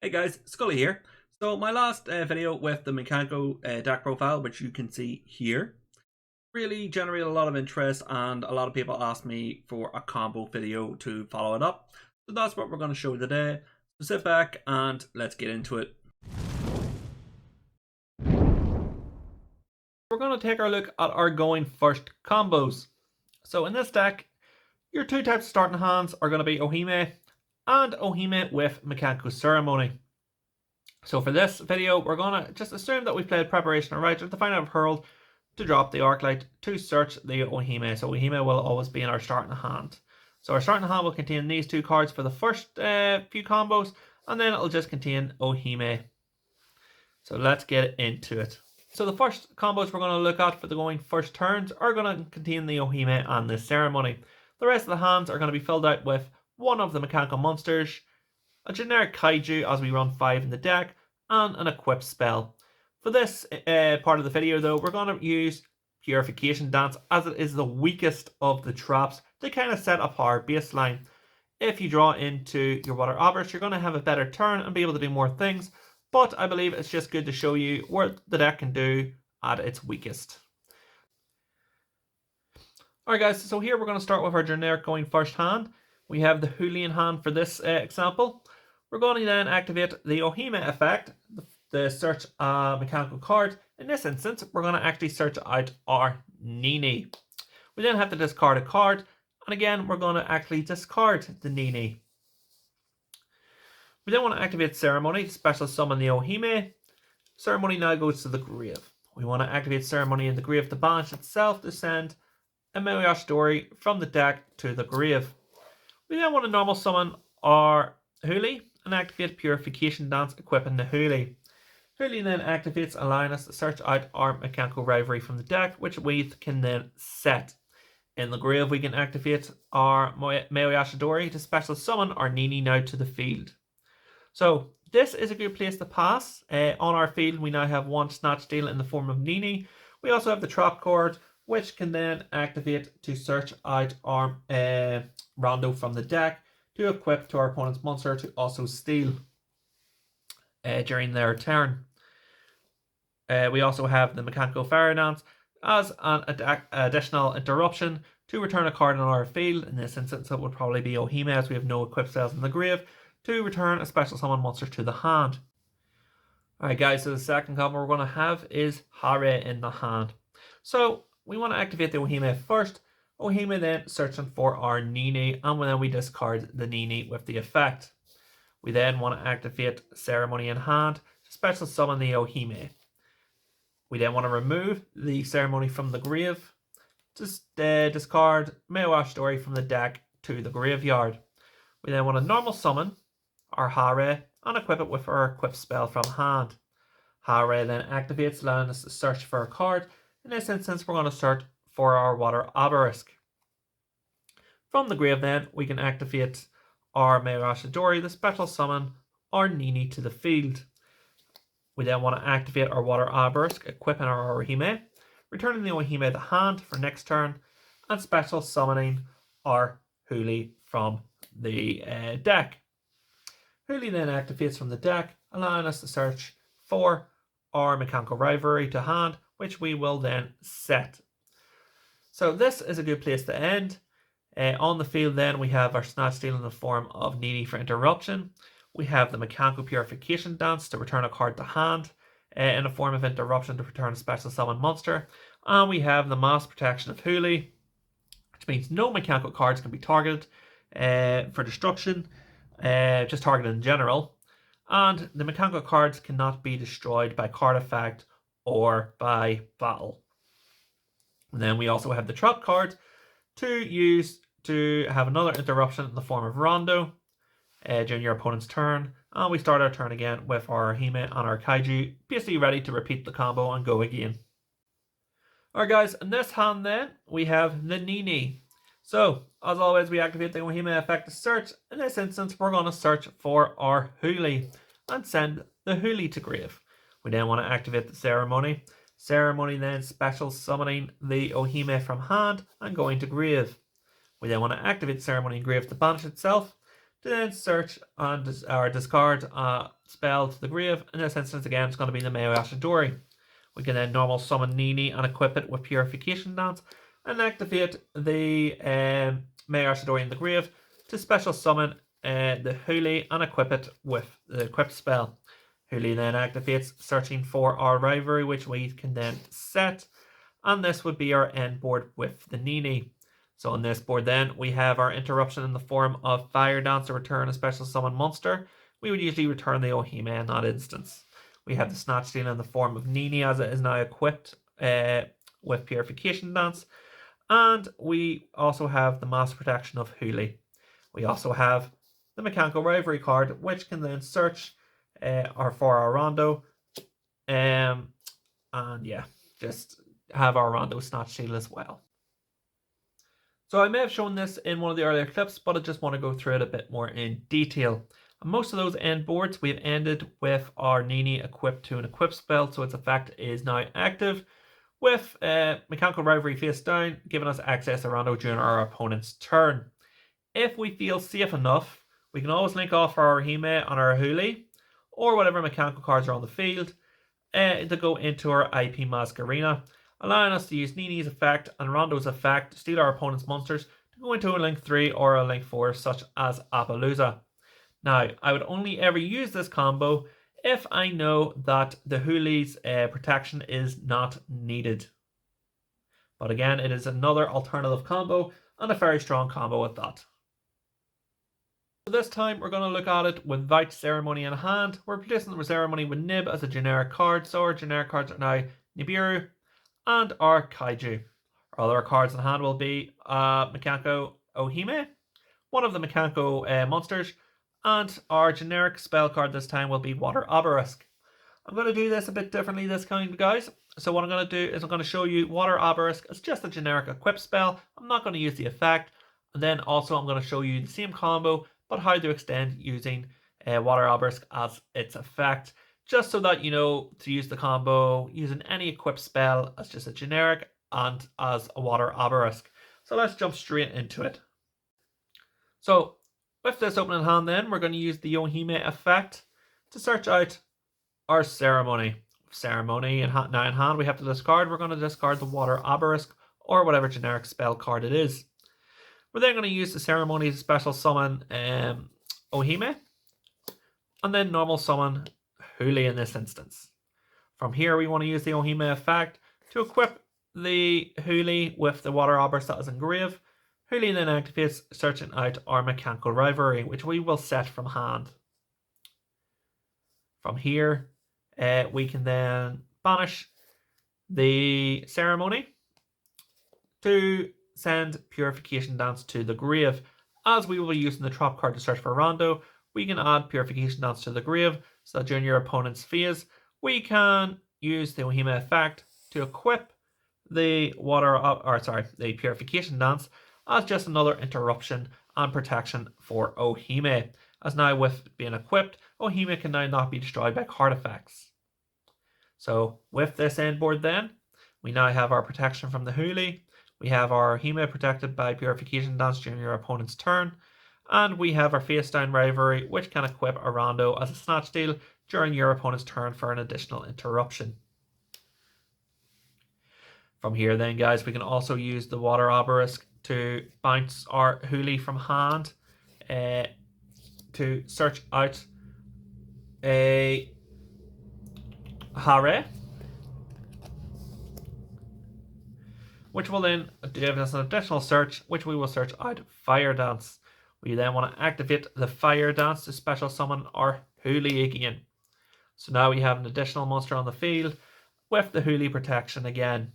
Hey guys, Scully here. So my last video with the Mikanko deck profile, which you can see here, really generated a lot of interest and a lot of people asked me for a combo video to follow it up. So that's what we're going to show today. So sit back and let's get into it. We're going to take our look at our going first combos. So in this deck, your two types of starting hands are going to be Ohime and Ohime with Mikanko Ceremony. So for this video, we're going to just assume that we've played Preparation or Righteous to find out Hurled to drop the Arclight to search the Ohime. So Ohime will always be in our starting hand. So our starting hand will contain these two cards for the first few combos, and then it'll just contain Ohime. So let's get into it. So the first combos we're going to look at for the going first turns are going to contain the Ohime and the Ceremony. The rest of the hands are going to be filled out with one of the Mikanko monsters, a generic Kaiju as we run 5 in the deck, and an equip spell. For this part of the video though, we're going to use Purification Dance as it is the weakest of the traps to kind of set up our baseline. If you draw into your Water Obelisk, you're going to have a better turn and be able to do more things, but I believe it's just good to show you what the deck can do at its weakest. Alright guys, so here we're going to start with our generic going first hand. We have the Huli in hand for this example. We're going to then activate the Ohime effect, the search Mikanko card. In this instance, we're going to actually search out our Nini. We then have to discard a card, and again, we're going to actually discard the Nini. We then want to activate Ceremony to special summon the Ohime. Ceremony now goes to the grave. We want to activate Ceremony in the grave to banish itself to send a Mewashidori from the deck to the grave. We then want to normal summon our Huli and activate Purification Dance, equipping the Huli. Huli then activates, allowing us to search out our Mikanko Rivalry from the deck, which we can then set. In the grave, we can activate our Mewashidori to special summon our Nini now to the field. So this is a good place to pass. On our field, we now have one Snatch Steal in the form of Nini. We also have the Trap card, which can then activate to search out our Rondo from the deck to equip to our opponent's monster to also steal during their turn. We also have the Mikanko Fire Dance as an additional interruption to return a card on our field. In this instance, it would probably be Ohime as we have no equipped spells in the grave, to return a special summon monster to the hand. Alright guys, so the second combo we're going to have is Hare in the hand. So we want to activate the Ohime first. Ohime then searching for our Nini, and then we discard the Nini with the effect. We then want to activate Ceremony in hand to special summon the Ohime. We then want to remove the Ceremony from the grave. Just discard Mewashidori from the deck to the graveyard. We then want to normal summon our Hare and equip it with our equip spell from hand. Hare then activates, allowing us to search for a card. In this instance, we're going to search for our Water Obelisk. From the grave then, we can activate our Mewashidori, the special summon our Nini to the field. We then want to activate our Water Obelisk, equipping our Ohime, returning the Ohime to hand for next turn, and special summoning our Huli from the deck. Huli then activates from the deck, allowing us to search for our Mikanko Rivalry to hand, which we will then set. So this is a good place to end. On the field then we have our Snatch Steal in the form of Nini for interruption. We have the Mikanko Purification Dance to return a card to hand in the form of interruption to return a special summon monster. And we have the Mass Protection of Huli, which means no Mikanko cards can be targeted for destruction, just targeted in general. And the Mikanko cards cannot be destroyed by card effect or by battle. And then we also have the Trap card to use to have another interruption in the form of Rondo during your opponent's turn. And we start our turn again with our Hime and our Kaiju, basically ready to repeat the combo and go again. Alright guys, in this hand then, we have the Nini. So, as always, we activate the Ohime effect to search. In this instance, we're going to search for our Huli and send the Huli to grave. We then want to activate the Ceremony. Ceremony then special summoning the Ohime from hand and going to grave. We then want to activate Ceremony in grave to banish itself to then search and or discard a spell to the grave. In this instance, again, it's going to be the Meo Yashidori. We can then normal summon Nini and equip it with Purification Dance and activate the Meo Yashidori in the grave to special summon the Huli and equip it with the equip spell. Huli then activates searching for our rivalry, which we can then set, and this would be our end board with the Nini. So on this board then, we have our interruption in the form of Fire Dance to return a special summon monster. We would usually return the Ohime in that instance. We have the Snatch Steal in the form of Nini, as it is now equipped with Purification Dance. And we also have the Mass Protection of Huli. We also have the Mikanko Rivalry card, which can then search for our Rondo. And yeah, just have our Rondo Snatch Steal as well. So I may have shown this in one of the earlier clips, but I just want to go through it a bit more in detail. On most of those end boards, we've ended with our Nini equipped to an equip spell, so its effect is now active, with Mikanko Rivalry face down, giving us access to Rondo during our opponent's turn. If we feel safe enough, we can always link off our Hime on our Huli, or whatever Mikanko cards are on the field, to go into our IP Masquerena, allowing us to use Nini's effect and Rondo's effect to steal our opponent's monsters to go into a link 3 or a link 4, such as Appaloosa. Now, I would only ever use this combo if I know that the Huli's protection is not needed. But again, it is another alternative combo, and a very strong combo at that. So this time, we're going to look at it without Ceremony in hand. We're replacing the Ceremony with Nib as a generic card, so our generic cards are now Nibiru and our Kaiju. Our other cards in hand will be Mikanko Ohime, one of the Mikanko monsters, and our generic spell card this time will be Water Obelisk. I'm going to do this a bit differently this time, guys. So what I'm going to do is I'm going to show you Water Obelisk as just a generic equip spell. I'm not going to use the effect. And then also I'm going to show you the same combo, but how to extend using Water Obelisk as its effect. Just so that you know to use the combo using any equip spell as just a generic and as a Water Obelisk. So let's jump straight into it. So with this open in hand then, we're going to use the Ohime effect to search out our Ceremony. Ceremony now in hand we have to discard. We're going to discard the Water Obelisk or whatever generic spell card it is. We're then going to use the Ceremony to special summon Ohime and then normal summon Huli in this instance. From here we want to use the Ohime effect to equip the Huli with the Water Obelisk that is engraved. Huli then activates searching out our Mikanko Rivalry, which we will set from hand. From here we can then banish the Ceremony to send Purification Dance to the grave. As we will be using the trap card to search for Rondo, we can add Purification Dance to the grave so that during your opponent's phase we can use the Ohime effect to equip the the Purification Dance as just another interruption and protection for Ohime. As now with being equipped, Ohime can now not be destroyed by card effects. So with this end board then, we now have our protection from the Huli, we have our Ohime protected by Purification Dance during your opponent's turn, and we have our face down rivalry, which can equip a Rondo as a Snatch Steal during your opponent's turn for an additional interruption. From here then, guys, we can also use the Water Obelisk to bounce our Huli from hand to search out a Hare, which will then give us an additional search, which we will search out Fire Dance. We then want to activate the Fire Dance to special summon our Huli again. So now we have an additional monster on the field with the Huli protection again.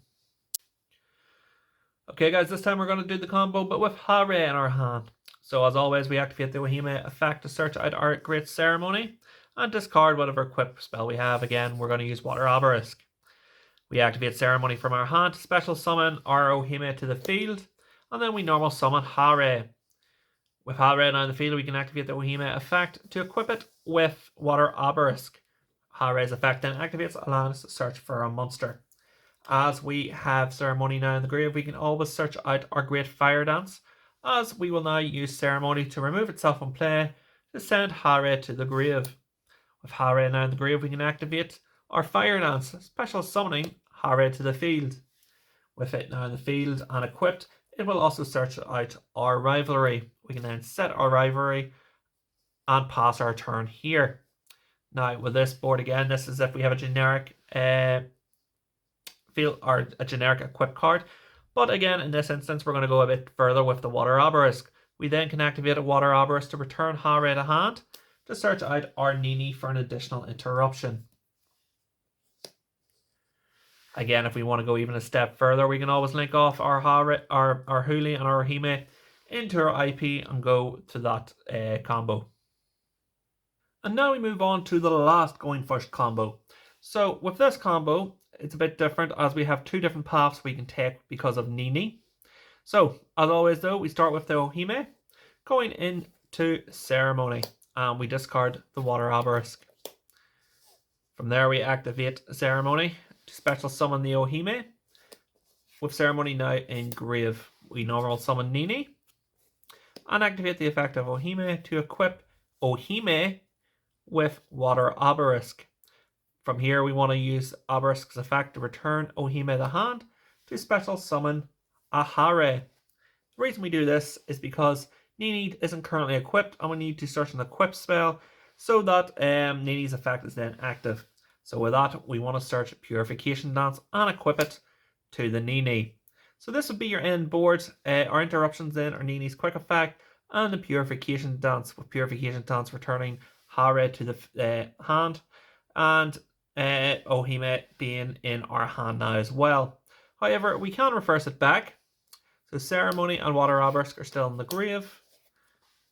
Okay guys, this time we're going to do the combo but with Hare in our hand. So as always, we activate the Ohime effect to search out our Great Ceremony and discard whatever equip spell we have. Again, we're going to use Water Obelisk. We activate Ceremony from our hand to special summon our Ohime to the field, and then we normal summon Hare. With Hare now in the field, we can activate the Ohime effect to equip it with Water Obelisk. Hare's effect then activates, allowing us to search for a monster. As we have Ceremony now in the grave, we can always search out our Great Fire Dance as we will now use Ceremony to remove itself from play to send Hare to the grave. With Hare now in the grave, we can activate our Fire Dance, special summoning Hare to the field. With it now in the field and equipped, it will also search out our rivalry. We can then set our rivalry and pass our turn here. Now with this board again, this is if we have a generic field or a generic equipped card. But again, in this instance, we're going to go a bit further with the Water Obelisk. We then can activate a Water Obelisk to return Hare to hand to search out our Nini for an additional interruption. Again, if we want to go even a step further, we can always link off our Huli and our Hime into our IP and go to that combo. And now we move on to the last going first combo. So with this combo, it's a bit different as we have two different paths we can take because of Nini. So as always though, we start with the Ohime, going into Ceremony, and we discard the Water Obelisk. From there we activate Ceremony to special summon the Ohime. With Ceremony now in grave, we normal summon Nini and activate the effect of Ohime to equip Ohime with Water Obelisk. From here we want to use Obelisk's effect to return Ohime the hand to special summon a Hare. The reason we do this is because Nini isn't currently equipped and we need to search an equip spell so that Nini's effect is then active. So with that, we want to search Purification Dance and equip it to the Nini. So this would be your end board. Our interruptions then are Nini's quick effect and the Purification Dance, with Purification Dance returning Hare to the hand and Ohime being in our hand now as well. However, we can reverse it back. So Ceremony and Water Obelisk are still in the grave.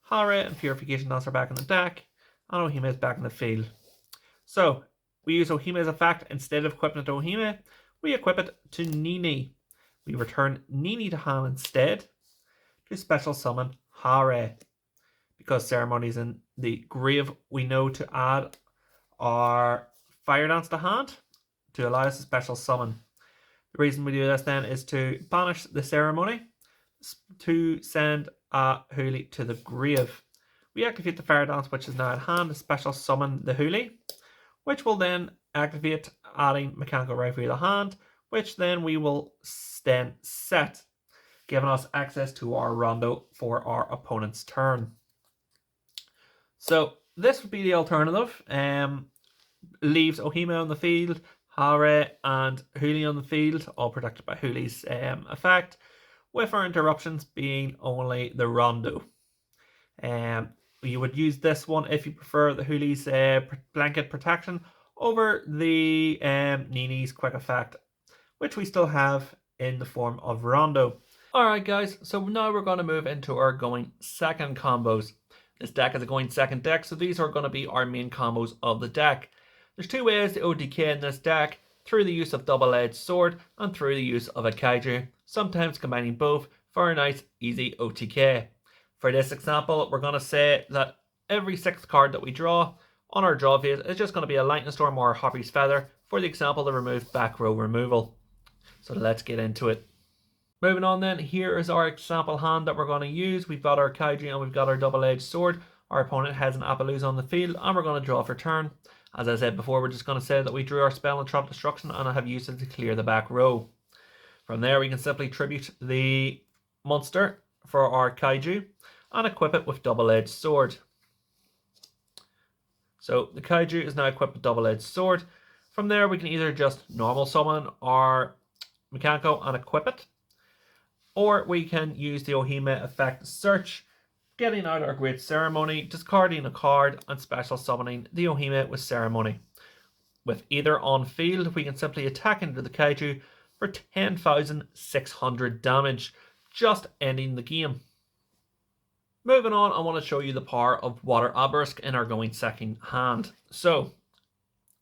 Hare and Purification Dance are back in the deck. And Ohime is back in the field. So we use Ohime's effect instead of equipping it to Ohime. We equip it to Nini. We return Nini to hand instead to special summon Hare. Because Ceremony is in the grave, we know to add our Fire Dance to hand to allow us a special summon. The reason we do this then is to banish the Ceremony to send a Huli to the grave. We activate the Fire Dance, which is now at hand, to special summon the Huli, which will then activate adding Mikanko right to the hand, which then we will then set, giving us access to our rondo for our opponent's turn. So this would be the alternative. Leaves Ohime on the field, Hare and Huli on the field, all protected by Huli's effect, with our interruptions being only the rondo. You would use this one if you prefer the Huli's blanket protection over the Nini's quick effect, which we still have in the form of rondo. Alright guys, so now we're going to move into our going second combos. This deck is a going second deck, so these are going to be our main combos of the deck. There's two ways to OTK in this deck, through the use of double-edged sword and through the use of a kaiju, sometimes combining both for a nice easy OTK. For this example, we're going to say that every sixth card that we draw on our draw phase is just going to be a Lightning Storm or a Harpy's Feather, for the example, the removed back row removal. So let's get into it. Moving on then, here is our example hand that we're going to use. We've got our kaiju and we've got our double-edged sword. Our opponent has an Appaloosa on the field and we're going to draw for turn. As I said before, we're just going to say that we drew our spell and Trap Destruction and I have used it to clear the back row. From there we can simply tribute the monster for our kaiju and equip it with double-edged sword. So the kaiju is now equipped with double-edged sword. From there we can either just normal summon our Mikanko and equip it, or we can use the Ohime effect search, getting out our Great Ceremony, discarding a card and special summoning the Ohime with Ceremony. With either on field, we can simply attack into the kaiju for 10,600 damage, just ending the game. Moving on, I want to show you the power of Water Obelisk in our going second hand. So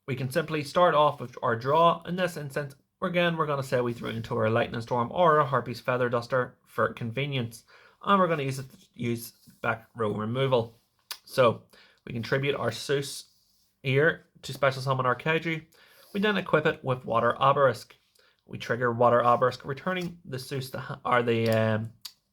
we can simply start off with our draw. In this instance, again, we're going to say we threw into our Lightning Storm or a Harpy's Feather Duster for convenience. And we're going to use it to use back row removal. So we can tribute our Seuss here to special summon our kaiju. We then equip it with Water Obelisk. We trigger Water Obelisk, returning the Seuss or the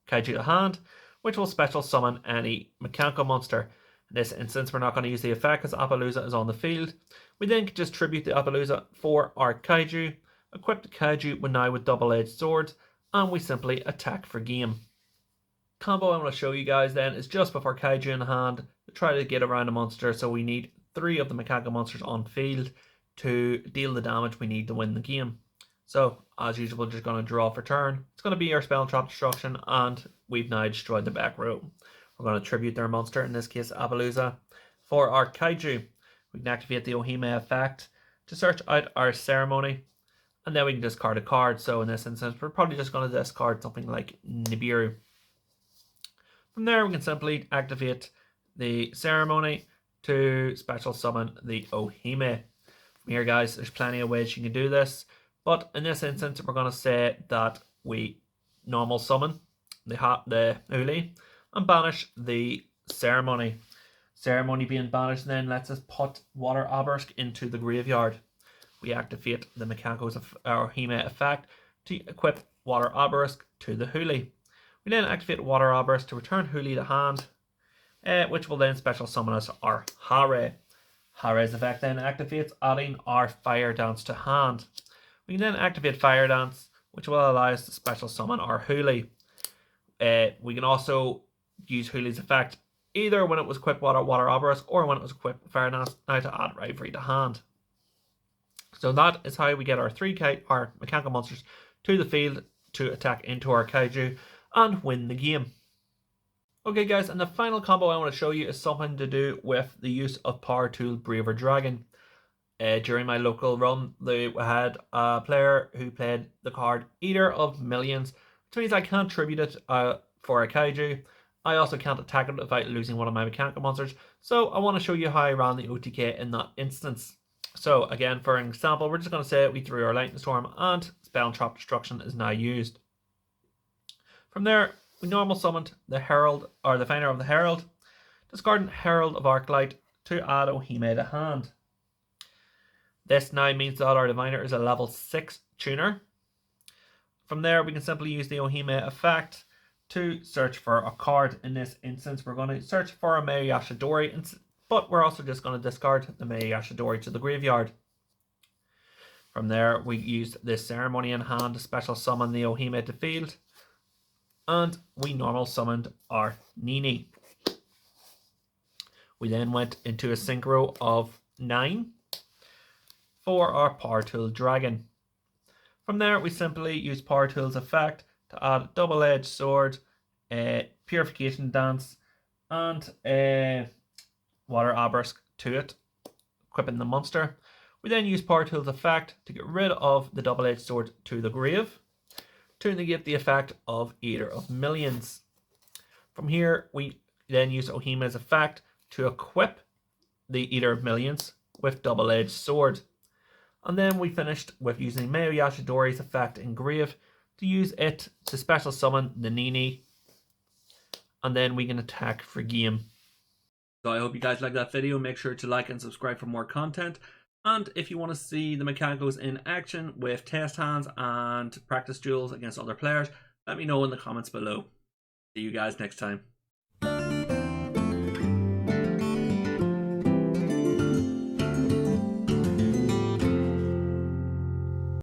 kaiju to hand. which will special summon any Mikanko monster. In this instance, we're not going to use the effect because Appaloosa is on the field. We then can just tribute the Appaloosa for our Kaiju, equip the Kaiju now with double-edged swords, and we simply attack for game. Combo I'm going to show you guys then is just before Kaiju in hand to try to get around a monster, so we need 3 of the Mikanko monsters on field to deal the damage we need to win the game. So, as usual, we're just going to draw for turn. It's going to be our spell and trap destruction, and we've now destroyed the back row. We're going to tribute their monster, in this case Appaloosa. For our Kaiju, we can activate the Ohime effect to search out our ceremony, and then we can discard a card. So in this instance, we're probably just going to discard something like Nibiru. From there, we can simply activate the ceremony to special summon the Ohime. From here, guys, there's plenty of ways you can do this, but in this instance, we're going to say that we normal summon the Huli and banish the ceremony. Ceremony being banished then lets us put Water Obelisk into the graveyard. We activate the Mikanko's Ohime effect to equip Water Obelisk to the Huli. We then activate Water Obelisk to return Huli to hand, which will then special summon us our Hare. Hare's effect then activates, adding our Fire Dance to hand. We can then activate Fire Dance, which will allow us to special summon our Huli. We can also use Huli's effect either when it was equipped Water Obelisk or when it was equipped Fire Dance, now to add Rivalry to hand. So that is how we get our our Mikanko monsters to the field to attack into our Kaiju and win the game. Okay guys, and the final combo I want to show you is something to do with the use of Power Tool Braver Dragon. During my local run, they had a player who played the card Eater of Millions, which means I can't tribute it for a Kaiju. I also can't attack it without losing one of my Mikanko monsters, so I want to show you how I ran the OTK in that instance. So again, for an example, we're just going to say we threw our Lightning Storm and Spell and Trap Destruction is now used. From there, we normal summoned the Herald, or the Finder of the Herald, discarding Herald of Arclight to add Ohime to hand. This now means that our Diviner is a level 6 tuner. From there, we can simply use the Ohime effect to search for a card. In this instance, we're going to search for a Mei Yashidori, but we're also just going to discard the Mei Yashidori to the graveyard. From there, we use this ceremony in hand to special summon the Ohime to field, and we normal summoned our Nini. We then went into a synchro of 9 for our Power Tool Dragon. From there, we simply use Power Tool's effect to add Double-Edged Sword, Purification Dance, and Water Obelisk to it, equipping the monster. We then use Power Tool's effect to get rid of the Double-Edged Sword to the grave, to negate the effect of Eater of Millions. From here, we then use Ohime's effect to equip the Eater of Millions with Double-Edged Sword. And then we finished with using Mei Yashidori's effect in grave to use it to special summon the Nini, and then we can attack for game. So I hope you guys liked that video. Make sure to like and subscribe for more content. And if you want to see the Mikankos in action with test hands and practice duels against other players, let me know in the comments below. See you guys next time.